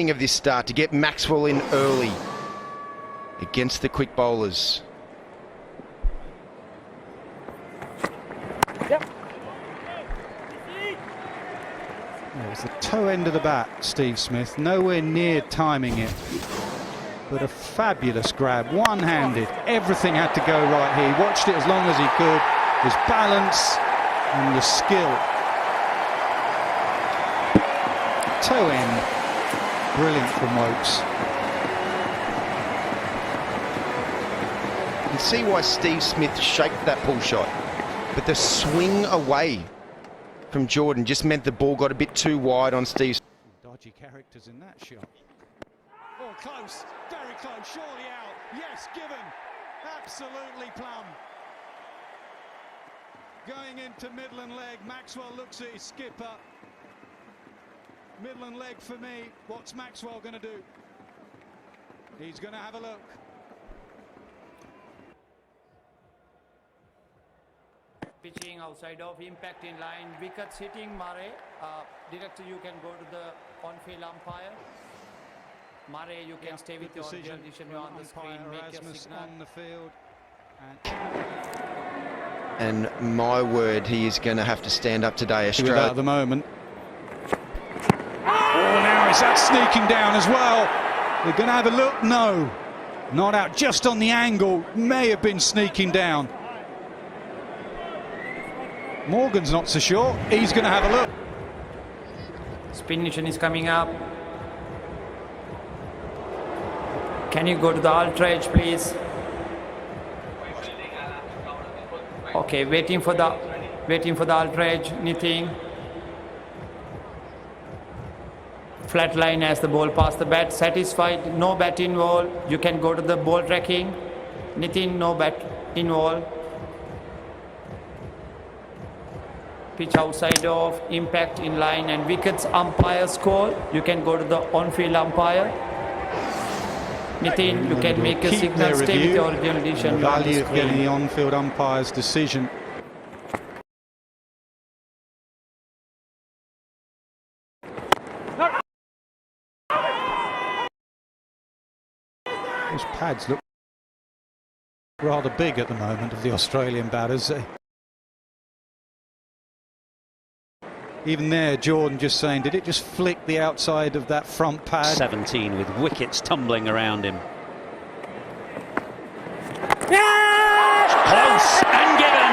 beginning of this start to get Maxwell in early against the quick bowlers. Yep. It was the toe end of the bat, Steve Smith, nowhere near timing it, but a fabulous grab, one-handed. Everything had to go right here. He watched it as long as he could. His balance and the skill. Toe end, brilliant from Wokes. You can see why Steve Smith shaped that pull shot, but the swing away from Jordan just meant the ball got a bit too wide on Steve. Dodgy characters in that shot. Oh, close, very close, surely out. Yes, given. Absolutely plumb. Going into Midland leg, Maxwell looks at his skipper. Midland leg for me. What's Maxwell going to do? He's going to have a look. Pitching outside of, impact in line, wickets hitting Murray. Director, you can go to the on-field umpire. Murray, you can stay with your decision on the screen, make your signal. On the field. And my word, he is going to have to stand up today, Australia. At the moment. Oh, now is that sneaking down as well? They're going to have a look. No, not out, just on the angle. May have been sneaking down. Morgan's not so sure. He's going to have a look. Spin mission is coming up. Can you go to the ultra edge, please? Okay, waiting for the ultra edge, anything. Flat line as the ball past the bat, satisfied, no bat involved. You can go to the ball tracking. Nitin, no bat involved. Pitch outside of, impact in line and wickets, umpire score. You can go to the on-field umpire. Nitin, you can make a signal, stay with your original decision. The value of getting the on-field umpire's decision. Those pads look rather big at the moment of the Australian batters. Even there, Jordan just saying, did it just flick the outside of that front pad? 17 with wickets tumbling around him. Close and given.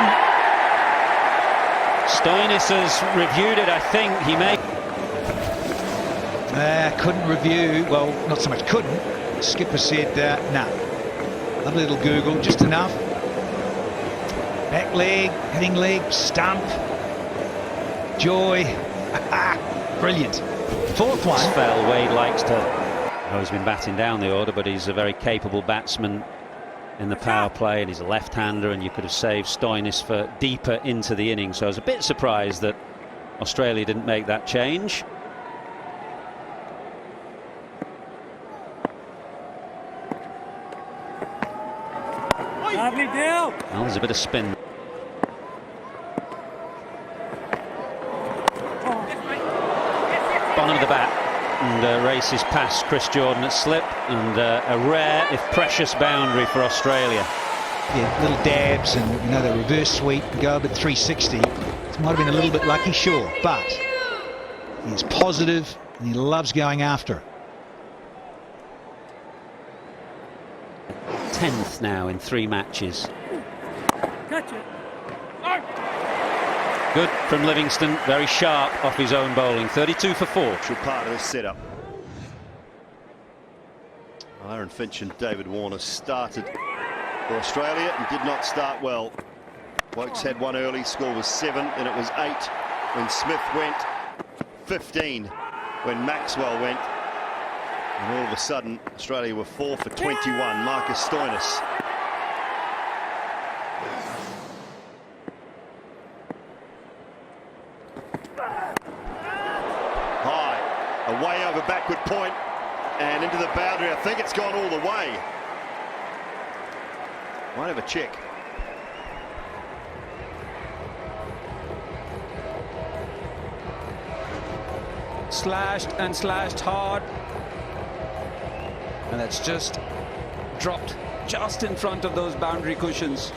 Stoinis has reviewed it, I think. He may. Couldn't review. Well, not so much couldn't. Skipper said, no. A little Google, just enough. Back leg, hitting leg, stump. Joy. Brilliant. Fourth one. Fell. Wade likes to. Oh, he's been batting down the order, but he's a very capable batsman in the power play, and he's a left-hander, and you could have saved Stoinis for deeper into the innings. So I was a bit surprised that Australia didn't make that change. Lovely deal. Well, there's a bit of spin. Bottom of the bat, and races past Chris Jordan at slip, and a rare, if precious, boundary for Australia. Yeah, little dabs and, you know, the reverse sweep and go up at 360. It might have been a little bit lucky, sure, but he's positive and he loves going after it. 10th now in 3 matches. Catch it. Good from Livingston, very sharp off his own bowling, 32 for 4. Part of this setup. Aaron Finch and David Warner started for Australia and did not start well. Wokes had one early, score was 7, then it was 8 when Smith went, 15 when Maxwell went, and all of a sudden Australia were 4 for 21. Marcus Stoinis. Away over backward point and into the boundary. I think it's gone all the way. Might have a check. Slashed and slashed hard. And that's just dropped just in front of those boundary cushions.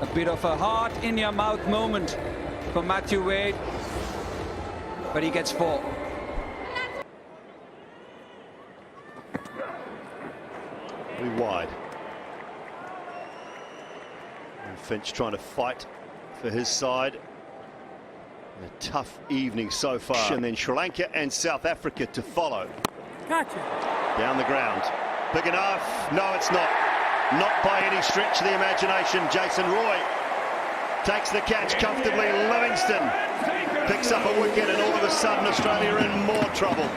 A bit of a heart in your mouth moment for Matthew Wade, but he gets 4. Really wide. And Finch trying to fight for his side. A tough evening so far. And then Sri Lanka and South Africa to follow. Gotcha. Down the ground. Big enough? No, it's not. Not by any stretch of the imagination. Jason Roy takes the catch comfortably. Livingston picks up a wicket, and all of a sudden Australia are in more trouble.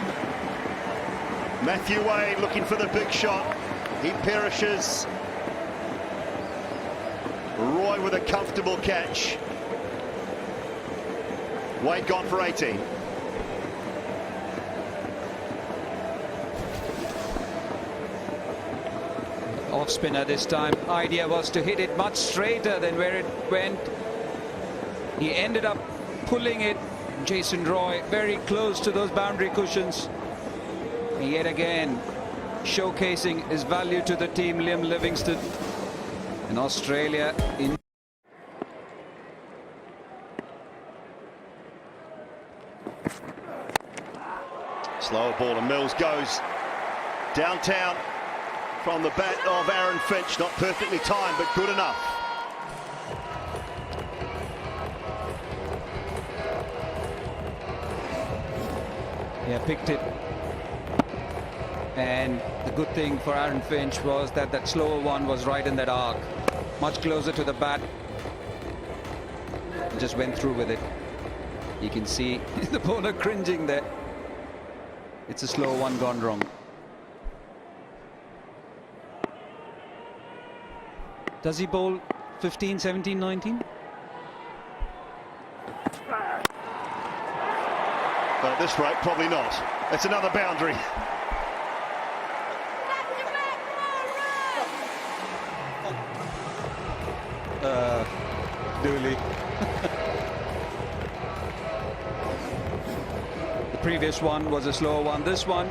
Matthew Wade looking for the big shot. He perishes. Roy with a comfortable catch. Wade gone for 18. Off spinner this time. Idea was to hit it much straighter than where it went. He ended up pulling it. Jason Roy very close to those boundary cushions. Yet again showcasing his value to the team. Liam Livingstone in Australia in slower ball, and Mills goes downtown from the bat of Aaron Finch. Not perfectly timed, but good enough. Yeah, picked it. And the good thing for Aaron Finch was that that slower one was right in that arc, much closer to the bat. Just went through with it. You can see the bowler cringing there. It's a slow one gone wrong. Does he bowl 15, 17, 19? But at this rate, probably not. It's another boundary. Dooley. The previous one was a slower one. This one,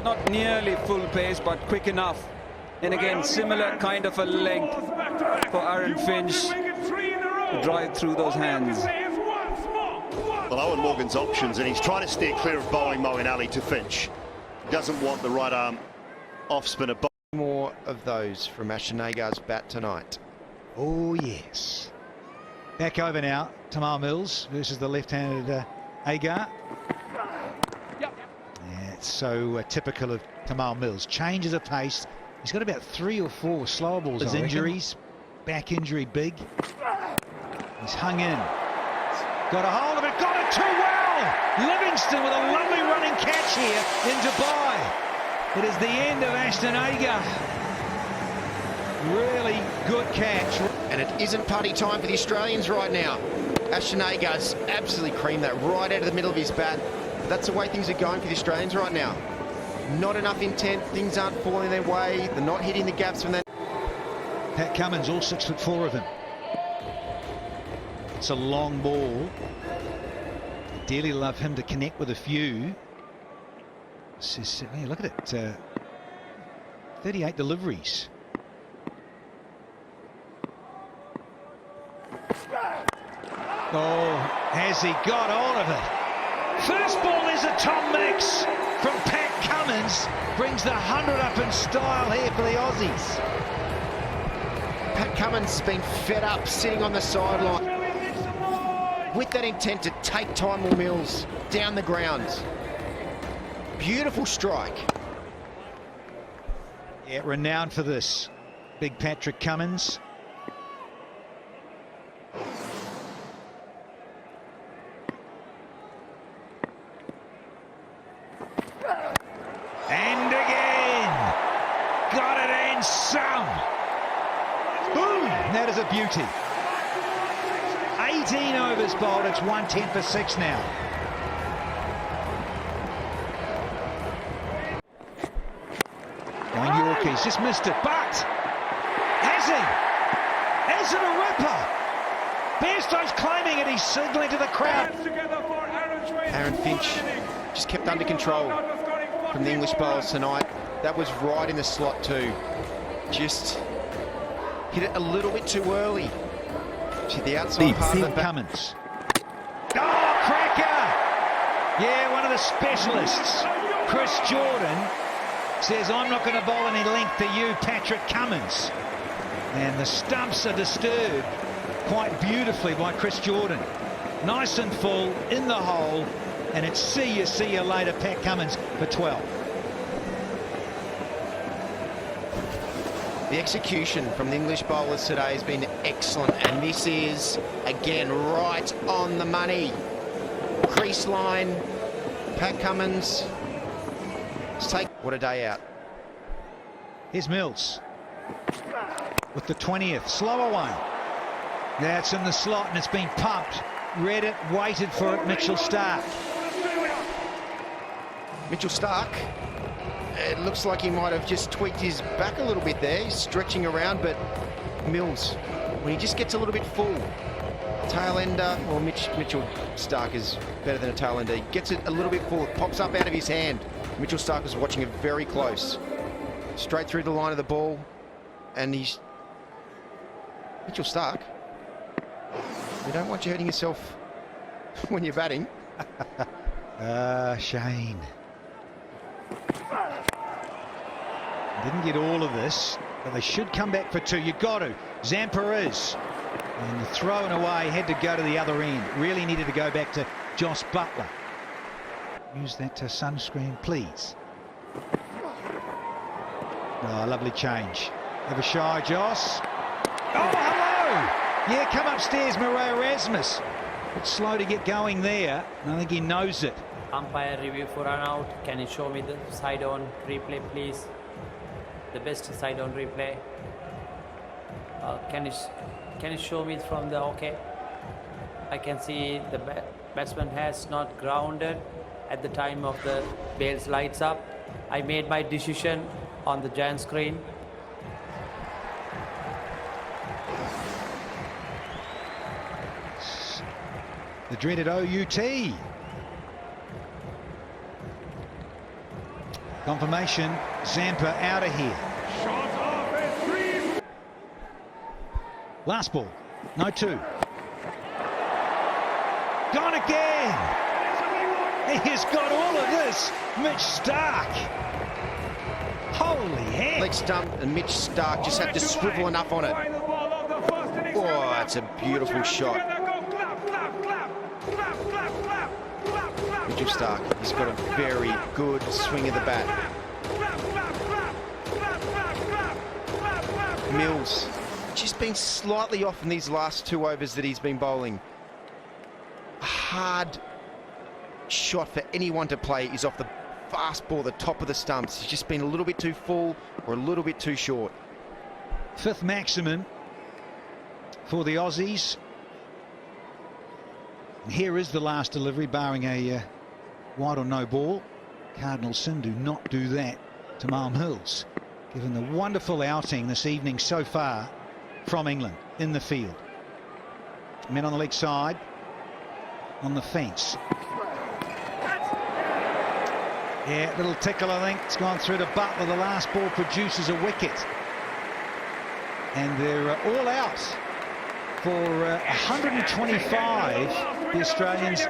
not nearly full pace, but quick enough. And again, similar kind of a length for Aaron Finch to drive through those hands. Well, Owen Morgan's options, and he's trying to steer clear of bowling Moeen Ali to Finch. Doesn't want the right arm off spinner. More of those from Ashanagar's bat tonight. Oh, yes. Back over now, Tamal Mills versus the left-handed Agar. Yeah, it's so typical of Tamal Mills. Changes of pace. He's got about 3 or 4 slow balls. His injuries, back injury big. He's hung in. Got a hold of it, got it too well! Livingston with a lovely running catch here in Dubai. It is the end of Ashton Agar. Really good catch. And it isn't party time for the Australians right now. Ashton Agar's absolutely creamed that right out of the middle of his bat. But that's the way things are going for the Australians right now. Not enough intent, things aren't falling their way, they're not hitting the gaps when they... Pat Cummins, all 6'4" of him. It's a long ball. Ideally love him to connect with a few. Hey, look at it. 38 deliveries. Oh, has he got all of it? First ball is a Tom Mix from Pat Cummins. Brings the 100 up in style here for the Aussies. Pat Cummins has been fed up sitting on the sideline with that intent to take Tymor Mills down the ground. Beautiful strike. Yeah, renowned for this. Big Patrick Cummins. And again, got it in some. Boom, that is a beauty. 18 overs bowled, it's 110 for 6 now. Going Yorkies, just missed it, but has he? Is it a ripper? Bairstow's claiming it, he's signalling to the crowd. Aaron Finch just kept under control from the English bowlers tonight. That was right in the slot too. Just hit it a little bit too early. To the outside part of the back. Cummins. Oh, cracker! Yeah, one of the specialists. Chris Jordan says, I'm not going to bowl any length to you, Patrick Cummins. And the stumps are disturbed quite beautifully by Chris Jordan. Nice and full in the hole, and it's see you later, Pat Cummins for 12. The execution from the English bowlers today has been excellent, and this is again right on the money. Crease line, Pat Cummins. Let's take what a day out. Here's Mills with the 20th, slow away. That's in the slot and it's been pumped. Read it, waited for it, Mitchell Starc. Mitchell Starc, it looks like he might have just tweaked his back a little bit there. He's stretching around, but Mills, when he just gets a little bit full, tail ender, or Mitchell Starc is better than a tail ender. He gets it a little bit full, it pops up out of his hand. Mitchell Starc was watching it very close. Straight through the line of the ball, and he's... Mitchell Starc, you don't want you hurting yourself when you're batting. Shane. Didn't get all of this, but they should come back for 2. You got to. Zampa is. And the thrown away had to go to the other end. Really needed to go back to Joss Butler. Use that sunscreen, please. Oh, lovely change. Have a shy, Joss. Oh, hello! Yeah, come upstairs, Murray Erasmus. It's slow to get going there. I think he knows it. Umpire review for run out. Can you show me the side on replay, please? The best side on replay. Can you show me from the okay? I can see the batsman has not grounded at the time of the Bales lights up. I made my decision on the giant screen. The dreaded OUT. Confirmation, Zampa out of here. Last ball, no 2. Gone again. He's got all of this, Mitch Starc. Holy heck. Leg stump, and Mitch Starc just had to swivel enough on it. Oh, that's a beautiful shot. Mitchell Starc, he's got a very good swing of the bat. Mills, just been slightly off in these last 2 overs that he's been bowling. A hard shot for anyone to play is off the fast ball, the top of the stumps. He's just been a little bit too full or a little bit too short. 5th maximum for the Aussies. And here is the last delivery, barring a wide or no ball. Cardinal Sin do not do that to Malm Hills, given the wonderful outing this evening so far from England in the field. Men on the leg side, on the fence. Yeah, little tickle, I think. It's gone through to Butler. The last ball produces a wicket. And they're all out for 125, the Australians.